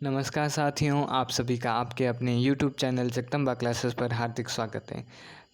नमस्कार साथियों, आप सभी का आपके अपने YouTube चैनल जगदम्बा क्लासेस पर हार्दिक स्वागत है।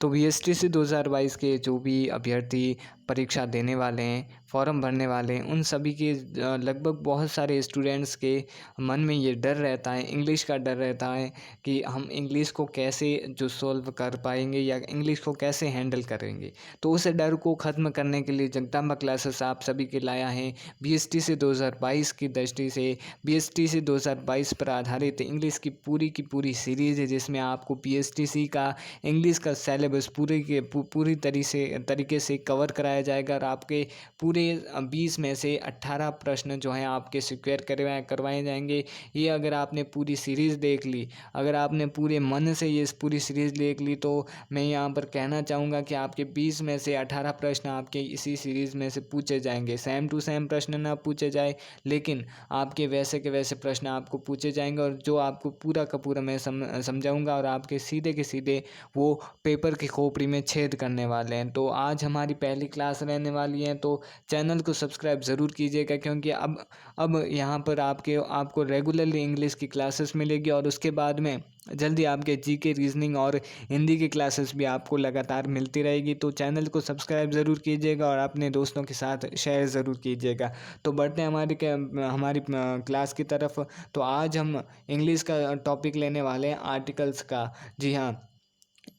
तो बीएसटीसी 2022 के जो भी अभ्यर्थी परीक्षा देने वाले हैं, फॉर्म भरने वाले हैं, उन सभी के लगभग बहुत सारे स्टूडेंट्स के मन में ये डर रहता है, इंग्लिश का डर रहता है कि हम इंग्लिश को कैसे जो सॉल्व कर पाएंगे या इंग्लिश को कैसे हैंडल करेंगे। तो उस डर को ख़त्म करने के लिए जगदम्बा क्लासेस आप सभी के लाया है बीएसटीसी 2022 की दृष्टि से बीएसटीसी 2022 पर आधारित इंग्लिश की पूरी सीरीज़ है, जिसमें आपको बीएसटीसी का इंग्लिश का सिलेबस पूरी तरीके से कवर कराया जाएगा और आपके पूरे 20 में से 18 प्रश्न जो हैं आपके सिक्योर करवाए जाएंगे। ये अगर आपने पूरी सीरीज़ देख ली, अगर आपने पूरे मन से ये पूरी सीरीज़ देख ली, तो मैं यहाँ पर कहना चाहूँगा कि आपके 20 में से 18 प्रश्न आपके इसी सीरीज़ में से पूछे जाएंगे। सेम टू सेम प्रश्न ना पूछे जाए, लेकिन आपके वैसे के वैसे प्रश्न आपको पूछे जाएंगे और जो आपको पूरा का पूरा मैं समझाऊंगा और आपके सीधे के सीधे वो पेपर की खोपड़ी में छेद करने वाले हैं। तो आज हमारी पहली क्लास रहने वाली है, तो चैनल को सब्सक्राइब ज़रूर कीजिएगा, क्योंकि अब यहाँ पर आपको रेगुलरली इंग्लिश की क्लासेस मिलेगी और उसके बाद में जल्दी आपके जीके, रीजनिंग और हिंदी की क्लासेस भी आपको लगातार मिलती रहेगी। तो चैनल को सब्सक्राइब ज़रूर कीजिएगा और अपने दोस्तों के साथ शेयर ज़रूर कीजिएगा। तो बढ़ते हैं हमारी क्लास की तरफ। तो आज हम इंग्लिश का टॉपिक लेने वाले हैं आर्टिकल्स का। जी हाँ,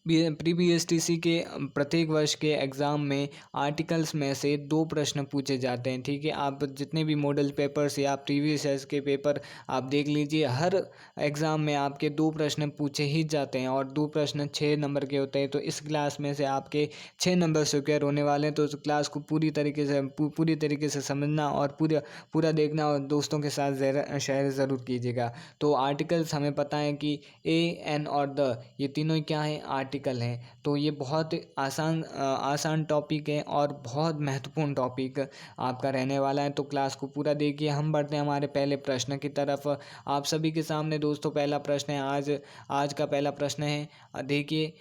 प्री बीएसटीसी के प्रत्येक वर्ष के एग्ज़ाम में आर्टिकल्स में से 2 प्रश्न पूछे जाते हैं। ठीक है, आप जितने भी मॉडल पेपर्स या प्रीवियस ईयर्स के पेपर आप देख लीजिए, हर एग्ज़ाम में आपके 2 प्रश्न पूछे ही जाते हैं और 2 प्रश्न 6 नंबर के होते हैं। तो इस क्लास में से आपके 6 नंबर सिक्योर होने वाले हैं। तो इस क्लास को पूरी तरीके से समझना और पूरा देखना और दोस्तों के साथ शेयर ज़रूर कीजिएगा। तो आर्टिकल्स हमें पता है कि ए, एन और द, ये तीनों क्या हैं? आर्टिकल हैं। तो ये बहुत आसान टॉपिक है और बहुत महत्वपूर्ण टॉपिक आपका रहने वाला है। तो क्लास को पूरा देखिए। हम बढ़ते हैं हमारे पहले प्रश्न की तरफ। आप सभी के सामने दोस्तों पहला प्रश्न है, आज का पहला प्रश्न है। देखिए,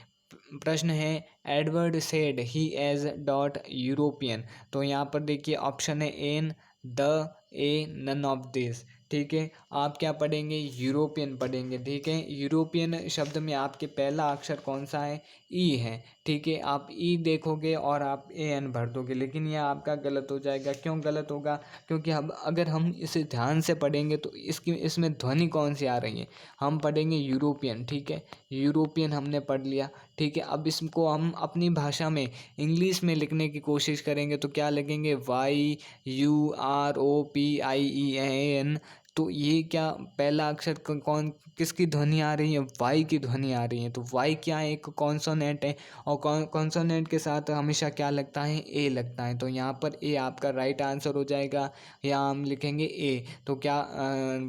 प्रश्न है, Edward said he as dot European. तो यहाँ पर देखिए ऑप्शन है an, the, a, none of this. ठीक है, आप क्या पढ़ेंगे? यूरोपियन पढ़ेंगे। ठीक है, यूरोपियन शब्द में आपके पहला अक्षर कौन सा है? ई है। ठीक है, आप ई देखोगे और आप ए एन भर दोगे, लेकिन यह आपका गलत हो जाएगा। क्यों गलत होगा? क्योंकि अगर हम इसे ध्यान से पढ़ेंगे तो इसमें ध्वनि कौन सी आ रही है? हम पढ़ेंगे यूरोपियन। ठीक है, यूरोपियन हमने पढ़ लिया। ठीक है, अब इसको हम अपनी भाषा में इंग्लिश में लिखने की कोशिश करेंगे तो क्या लिखेंगे? YUROPIEN। तो ये क्या पहला अक्षर कौन किसकी ध्वनि आ रही है? वाई की ध्वनि आ रही है। तो वाई क्या है? एक कॉन्सोनेंट है और कॉन्सोनेंट के साथ हमेशा क्या लगता है? ए लगता है। तो यहाँ पर ए आपका राइट आंसर हो जाएगा। यहाँ हम लिखेंगे ए। तो क्या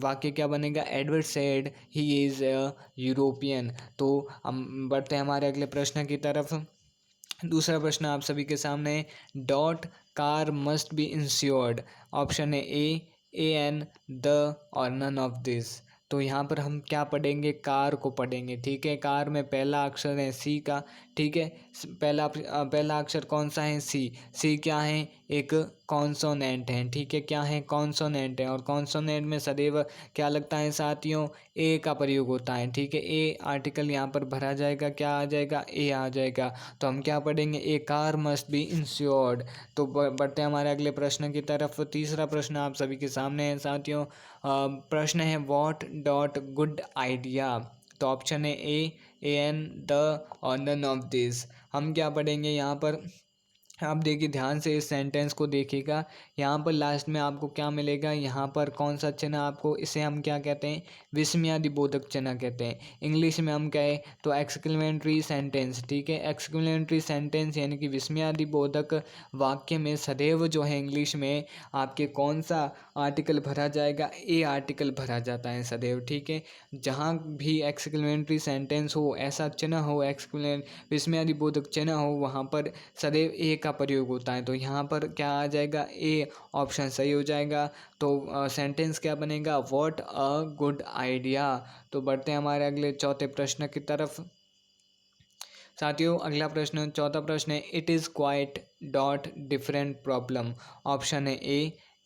वाक्य क्या बनेगा? Edward said he is European. तो हम बढ़ते हैं हमारे अगले प्रश्न की तरफ। दूसरा प्रश्न आप सभी के सामने है, dot car must be insured. Option है ए एन, द और नन ऑफ दिस। तो यहाँ पर हम क्या पढ़ेंगे? कार को पढ़ेंगे। ठीक है, कार में पहला अक्षर है सी का। ठीक है, पहला अक्षर कौन सा है? सी। सी क्या है? एक कॉन्सोनेंट है। ठीक है, क्या है? कॉन्सोनेंट है और कॉन्सोनेंट में सदैव क्या लगता है साथियों? ए का प्रयोग होता है। ठीक है, ए आर्टिकल यहाँ पर भरा जाएगा। क्या आ जाएगा? ए आ जाएगा। तो हम क्या पढ़ेंगे? ए कार मस्ट बी इंश्योर्ड। तो बढ़ते हैं हमारे अगले प्रश्न की तरफ। तीसरा प्रश्न आप सभी के सामने है साथियों। प्रश्न है, व्हाट डॉट गुड आइडिया। तो ऑप्शन है ए एन, द और नन ऑफ दिस। हम क्या पढ़ेंगे यहाँ पर? आप देखिए, ध्यान से इस सेंटेंस को देखिएगा। यहाँ पर लास्ट में आपको क्या मिलेगा? यहाँ पर कौन सा चिन्ह आपको, इसे हम क्या कहते हैं? विस्मयादिबोधक चिन्ह कहते हैं। इंग्लिश में हम कहें तो एक्सक्लेमेटरी सेंटेंस। ठीक है, एक्सक्लेमेटरी सेंटेंस यानी कि विस्मयादिबोधक वाक्य में सदैव जो है इंग्लिश में आपके कौन सा आर्टिकल भरा जाएगा? ए आर्टिकल भरा जाता है सदैव। ठीक है, जहाँ भी एक्सक्लेमेटरी सेंटेंस हो, ऐसा चिन्ह हो, विस्मयादिबोधक चिन्ह हो, वहाँ पर सदैव ए का प्रयोग होता है। तो यहाँ पर क्या आ जाएगा? ए ऑप्शन सही हो जाएगा। तो सेंटेंस क्या बनेगा? What a good idea. तो बढ़ते हैं हमारे अगले चौथे प्रश्न की तरफ। साथियों, अगला प्रश्न, चौथा प्रश्न है, it is quite dot different problem. Option है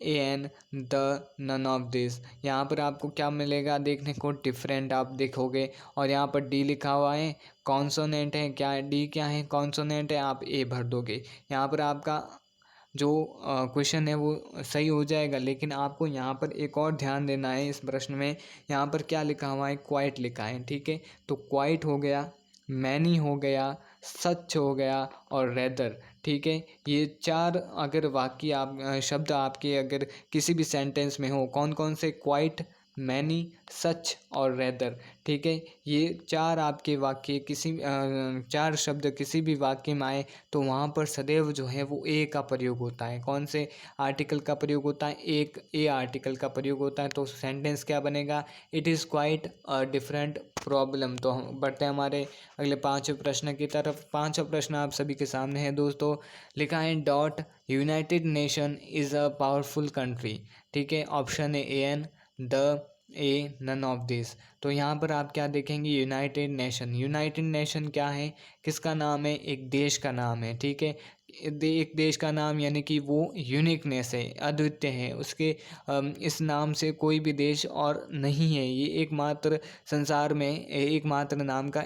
a an, the, none of this. यहाँ पर आपको क्या मिलेगा देखने को, डिफरेंट आप देखोगे। और यहाँ पर डी लिखा हुआ है, कॉन्सोनेंट है, क्या डी क्या है, कॉन्सोनेंट है, आप ए भर दोगे। यहाँ पर आपका जो क्वेश्चन है वो सही हो जाएगा। लेकिन आपको यहाँ पर एक और ध्यान देना है इस प्रश्न में। यहाँ पर क्या लिखा हुआ है, क्वाइट लिखा है, ठीक है। तो क्वाइट हो गया, मैनी हो गया, सच हो गया और रेदर, ठीक है। ये चार अगर वाक्य आप शब्द आपके अगर किसी भी सेंटेंस में हो, कौन कौन से, क्वाइट, मैनी, सच और रेदर, ठीक है। ये चार आपके वाक्य किसी चार शब्द किसी भी वाक्य में आए तो वहाँ पर सदैव जो है वो ए का प्रयोग होता है। कौन से आर्टिकल का प्रयोग होता है, एक ए आर्टिकल का प्रयोग होता है। तो सेंटेंस क्या बनेगा, it is quite a different problem. तो हम बढ़ते हैं हमारे अगले पांचवें प्रश्न की तरफ। पांचवा प्रश्न आप सभी के सामने है दोस्तों। लिखा है dot, United Nation is a powerful country, ठीक है। ऑप्शन है a an, the, a, none of this. तो यहाँ पर आप क्या देखेंगे, यूनाइटेड नेशन। यूनाइटेड नेशन क्या है, किसका नाम है, एक देश का नाम है, ठीक है। एक देश का नाम यानी कि वो यूनिकनेस है, अद्वितीय है उसके। इस नाम से कोई भी देश और नहीं है, ये एकमात्र संसार में एकमात्र नाम का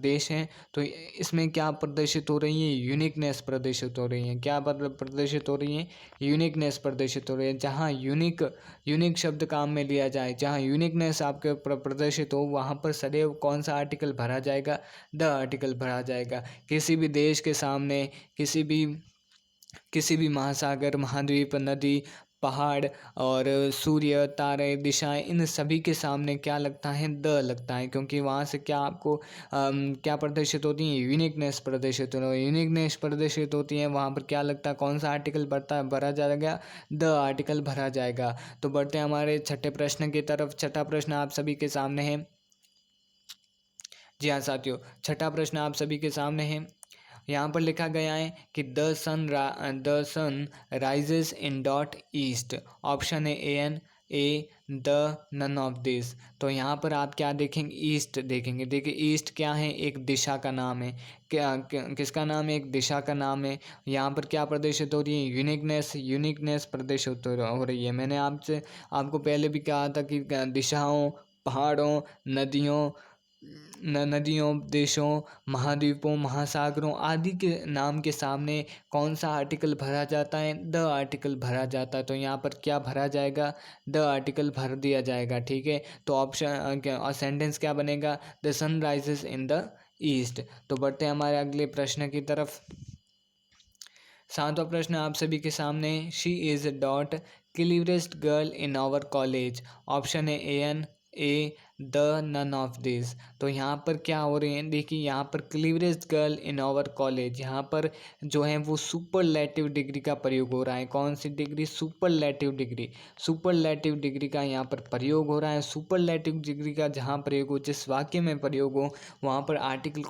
देश है। तो इसमें क्या प्रदर्शित हो रही है, यूनिकनेस प्रदर्शित हो रही है। क्या प्रदर्शित हो रही है, यूनिकनेस प्रदर्शित हो रही है। जहाँ यूनिक शब्द काम में लिया जाए, जहाँ यूनिकनेस आपके प्रदर्शित हो, वहाँ पर सदैव कौन सा आर्टिकल भरा जाएगा, द आर्टिकल भरा जाएगा। किसी भी देश के सामने, किसी भी महासागर, महाद्वीप, नदी, पहाड़ और सूर्य, तारे, दिशाएं, इन सभी के सामने क्या लगता है, द लगता है। क्योंकि वहाँ से क्या आपको क्या प्रदर्शित होती है, यूनिकनेस प्रदर्शित हो, यूनिकनेस प्रदर्शित होती है। वहाँ पर क्या लगता है, कौन सा आर्टिकल भरा जाएगा, द आर्टिकल भरा जाएगा। तो बढ़ते हैं हमारे छठे प्रश्न की तरफ। छठा प्रश्न आप सभी के सामने है। जी हाँ साथियों, छठा प्रश्न आप सभी के सामने है। यहाँ पर लिखा गया है कि the sun rises in dot east. Option है a an, a, the, none of this. तो यहाँ पर आप क्या देखेंगे, ईस्ट देखेंगे। देखिए ईस्ट क्या है, एक दिशा का नाम है। किसका नाम है, एक दिशा का नाम है। यहाँ पर क्या प्रदर्शित हो रही है, यूनिकनेस प्रदर्शित हो रही है। मैंने आपको पहले भी कहा था कि दिशाओं, पहाड़ों, नदियों, देशों, महाद्वीपों, महासागरों आदि के नाम के सामने कौन सा आर्टिकल भरा जाता है, द आर्टिकल भरा जाता है। तो यहाँ पर क्या भरा जाएगा, द आर्टिकल भर दिया जाएगा, ठीक है। तो ऑप्शन और सेंटेंस क्या बनेगा, the sun rises in the east. तो बढ़ते हैं हमारे अगले प्रश्न की तरफ। सातवां प्रश्न आप सभी के सामने, she is dot cleverest girl in our college. Option है a an, a, the, none of this. तो यहाँ पर क्या हो रही है, देखिए यहाँ पर क्लीवरेस्ट गर्ल इन आवर कॉलेज, यहाँ पर जो है वो सुपरलैटिव डिग्री का प्रयोग हो रहा है। कौन सी डिग्री, सुपरलैटिव डिग्री। सुपरलैटिव डिग्री का यहाँ पर प्रयोग हो रहा है। सुपरलैटिव डिग्री का जहाँ प्रयोग हो, जिस वाक्य में प्रयोग हो, वहाँ पर आर्टिकल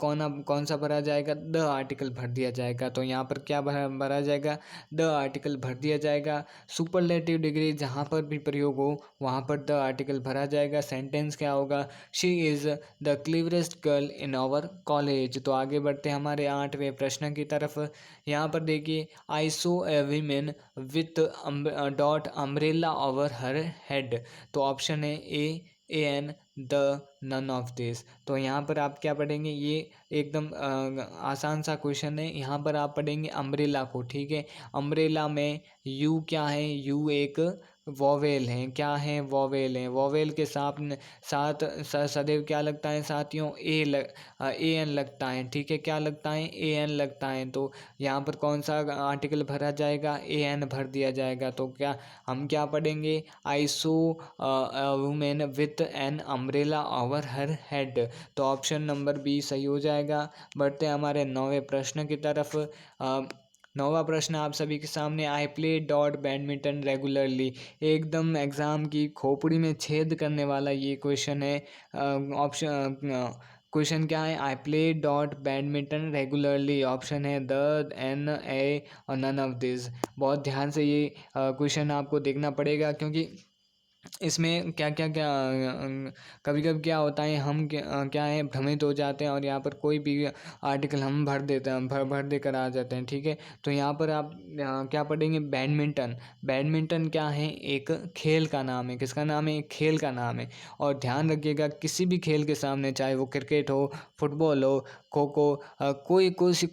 कौन सा भरा जाएगा, द आर्टिकल भर दिया जाएगा। तो यहाँ पर क्या भरा जाएगा, द आर्टिकल भर दिया जाएगा। सुपरलैटिव डिग्री जहाँ पर भी प्रयोग हो वहाँ पर द आर्टिकल भरा जाएगा। सेंटेंस क्या होगा, she is the cleverest girl in our college. तो आगे बढ़ते हैं हमारे आठवें प्रश्न की तरफ। यहाँ पर देखिए, I saw a women with dot umbrella over her head. तो ऑप्शन है a an, the, none of this. तो यहाँ पर आप क्या पढ़ेंगे, ये एकदम आसान सा क्वेश्चन है। यहाँ पर आप पढ़ेंगे अम्ब्रेला को, ठीक है। अम्ब्रेला में यू क्या है, यू एक वॉवेल है, क्या है, वॉवेल है। वॉवेल के साथ सदैव क्या लगता है साथियों, ए एन लगता है, ठीक है। क्या लगता है, ए एन लगता है। तो यहाँ पर कौन सा आर्टिकल भरा जाएगा, ए एन भर दिया जाएगा। तो क्या हम क्या पढ़ेंगे, I saw women with an umbrella over her head. तो ऑप्शन नंबर बी सही हो जाएगा। बढ़ते हैं हमारे नौवें प्रश्न की तरफ। नौवां प्रश्न आप सभी के सामने, I play dot badminton regularly. एकदम एग्जाम की खोपड़ी में छेद करने वाला ये क्वेश्चन है। क्वेश्चन क्या है, I play dot badminton regularly. Option है द, एन, ए और नन ऑफ दिस। बहुत ध्यान से ये क्वेश्चन आपको देखना पड़ेगा, क्योंकि इसमें कभी कभी क्या होता है, हम क्या है भ्रमित हो जाते हैं और यहाँ पर कोई भी आर्टिकल हम भर देते हैं, भर देकर आ जाते हैं। ठीक है, तो यहाँ पर आप क्या पढ़ेंगे, बैडमिंटन। बैडमिंटन क्या है, एक खेल का नाम है। किसका नाम है, एक खेल का नाम है। और ध्यान रखिएगा, किसी भी खेल के सामने, चाहे वो क्रिकेट हो, फुटबॉल हो, खो खो,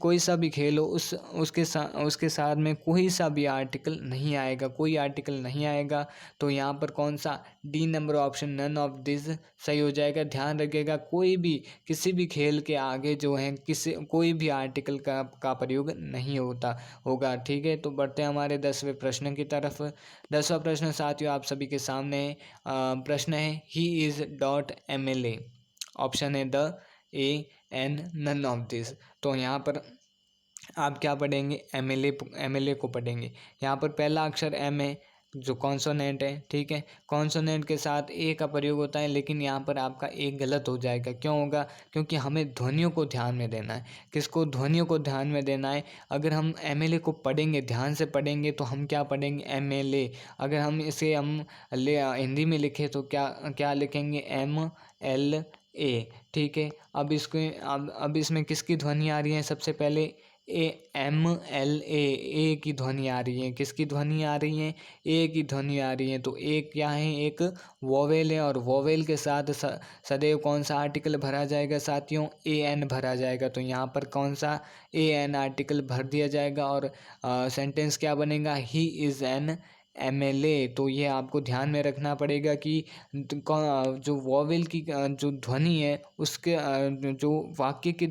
कोई सा भी खेल हो, उसके साथ में कोई सा भी आर्टिकल नहीं आएगा, कोई आर्टिकल नहीं आएगा। तो यहाँ पर कौन सा, D number option, none of this सही हो जाएगा। ध्यान रखिएगा, कोई भी किसी भी खेल के आगे जो है कोई भी आर्टिकल का प्रयोग नहीं होगा। ठीक है, तो बढ़ते हैं हमारे 10वें प्रश्न की तरफ। 10वां प्रश्न साथियों आप सभी के सामने है। प्रश्न है, he is dot MLA। Option है the, a, an, none of this. तो यहाँ पर आप क्या पढ़ेंगे, MLA को पढ़ेंगे। यहाँ पर पहला अक्षर M है जो कॉन्सोनेंट है। ठीक है, कॉन्सोनेंट के साथ ए का प्रयोग होता है, लेकिन यहाँ पर आपका ए गलत हो जाएगा। क्यों होगा, क्योंकि हमें ध्वनियों को ध्यान में देना है। किसको, ध्वनियों को ध्यान में देना है। अगर हम MLA को पढ़ेंगे, ध्यान से पढ़ेंगे, तो हम क्या पढ़ेंगे, MLA। अगर हम इसे हिंदी में लिखें तो क्या लिखेंगे, MLA। ठीक है, अब इसमें किसकी ध्वनि आ रही है, सबसे पहले MLA, ए की ध्वनि आ रही है। किसकी ध्वनि आ रही है, ए की ध्वनि आ रही है। तो ए क्या है, एक वोवेल है, और वोवेल के साथ सदैव कौन सा आर्टिकल भरा जाएगा साथियों, AN भरा जाएगा। तो यहाँ पर कौन सा, AN आर्टिकल भर दिया जाएगा, और सेंटेंस क्या बनेगा, ही इज़ एन MLA। तो ये आपको ध्यान में रखना पड़ेगा कि जो वोवेल की जो ध्वनि है, उसके जो वाक्य की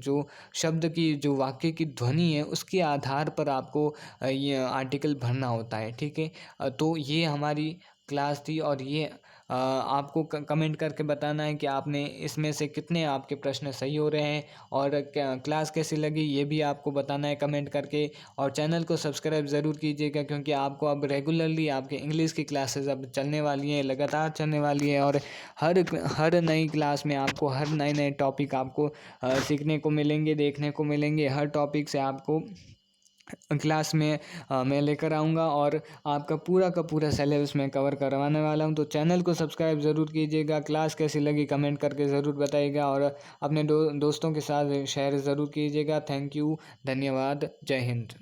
जो शब्द की, जो वाक्य की ध्वनि है, उसके आधार पर आपको ये आर्टिकल भरना होता है। ठीक है, तो ये हमारी क्लास थी, और ये आपको कमेंट करके बताना है कि आपने इसमें से कितने आपके प्रश्न सही हो रहे हैं, और क्लास कैसी लगी ये भी आपको बताना है कमेंट करके। और चैनल को सब्सक्राइब ज़रूर कीजिएगा, क्योंकि आपको अब रेगुलरली आपके इंग्लिश की क्लासेस अब चलने वाली हैं, लगातार चलने वाली है। और हर नई क्लास में आपको हर नए नए टॉपिक आपको सीखने को मिलेंगे, देखने को मिलेंगे। हर टॉपिक से आपको क्लास में मैं लेकर आऊँगा, और आपका पूरा का पूरा सिलेबस मैं कवर करवाने वाला हूँ। तो चैनल को सब्सक्राइब ज़रूर कीजिएगा। क्लास कैसी लगी कमेंट करके ज़रूर बताइएगा, और अपने दोस्तों के साथ शेयर ज़रूर कीजिएगा। थैंक यू, धन्यवाद, जय हिंद।